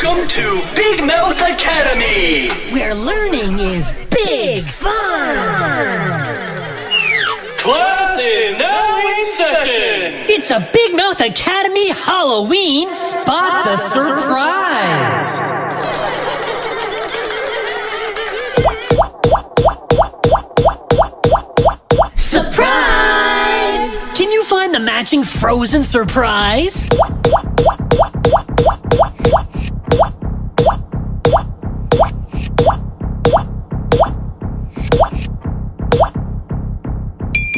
Welcome to Big Mouth Academy, where learning is big fun. Class is now in session. It's a Big Mouth Academy Halloween Spot the Surprise. Surprise! Can you find the matching Frozen surprise?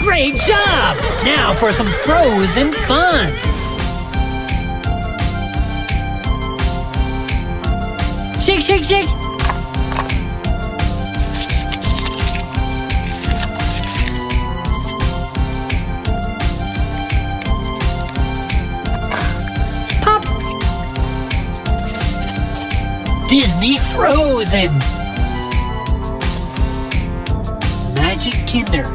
Great job! Now for some Frozen fun! Shake, shake, shake! Pop! Disney Frozen! Magic Kinder.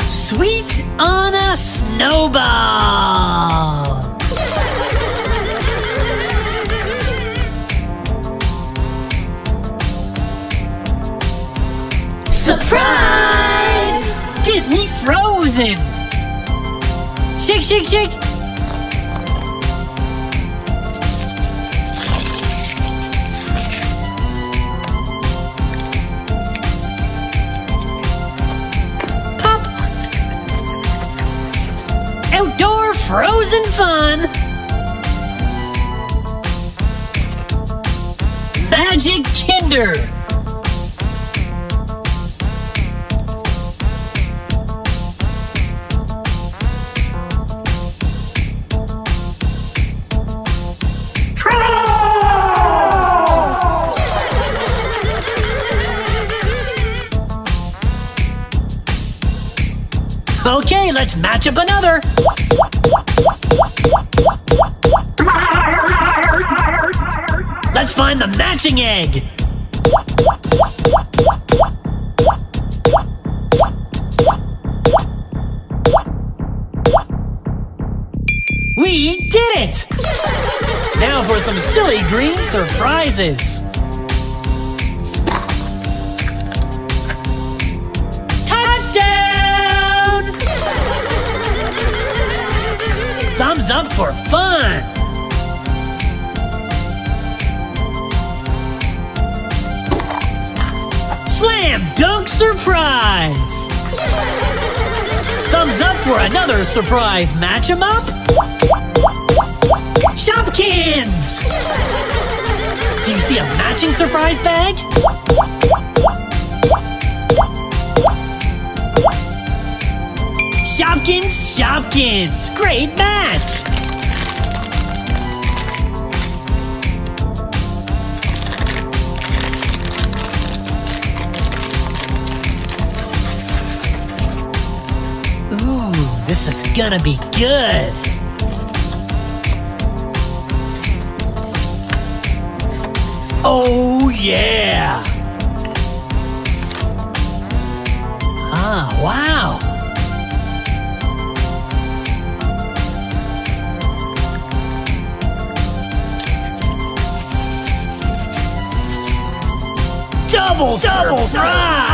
Sweet on a Snowball! Surprise! Disney Frozen! Shake, shake, shake! Outdoor Frozen fun! Magic Kinder! Okay, let's match up another. Let's find the matching egg. We did it! Now for some silly green surprises. Thumbs up for fun! Slam dunk surprise! Thumbs up for another surprise. Match 'em up? Shopkins! Do you see a matching surprise bag? Shopkins, Shopkins! Great match! Ooh, this is gonna be good! Oh yeah! Ah, wow! Double surprise!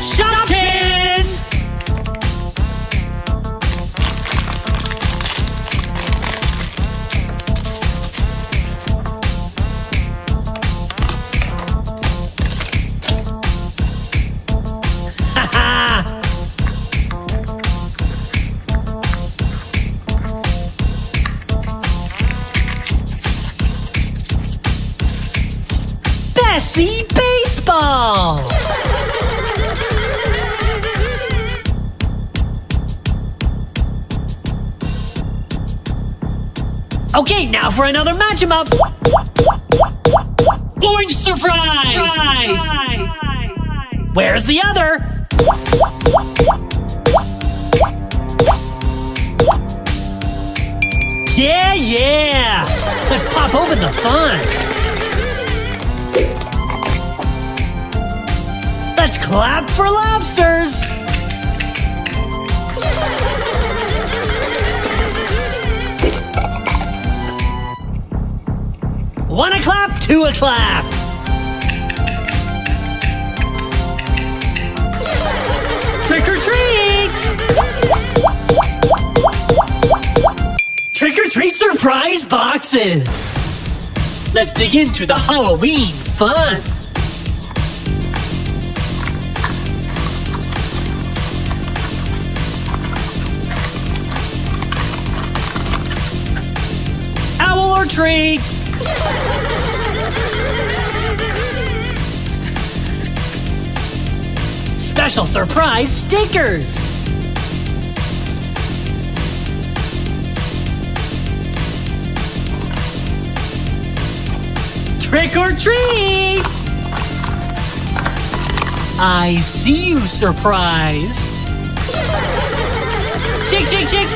Shopkins! Bessie Baseball! Okay, now for another match 'em up! Orange surprise! Where's the other? Yeah, yeah! Let's pop open the fun! clap for lobsters. One a clap, two a clap. Trick or treat! Trick or treat surprise boxes. Let's dig into the Halloween fun. Owl or treat? Special surprise stickers. Trick or treat! I see you, surprise. Shake, shake, shake.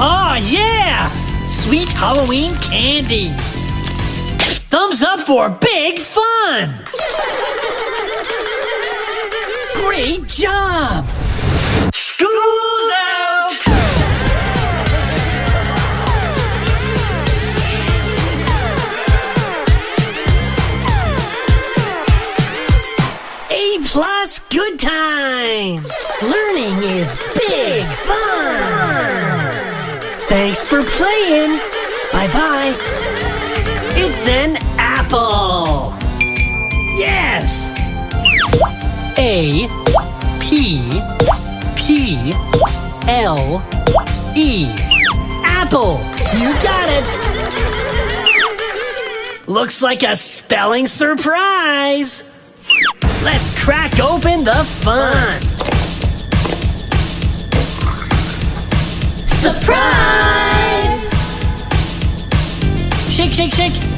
Oh, yeah! Sweet Halloween candy. Thumbs up for big fun. Great job! School's out! A+, good time! Learning is big fun! Thanks for playing! Bye-bye! It's an apple! Yes! A P P L E Apple! You got it! Looks like a spelling surprise! Let's crack open the fun! Surprise! Shake, shake, shake!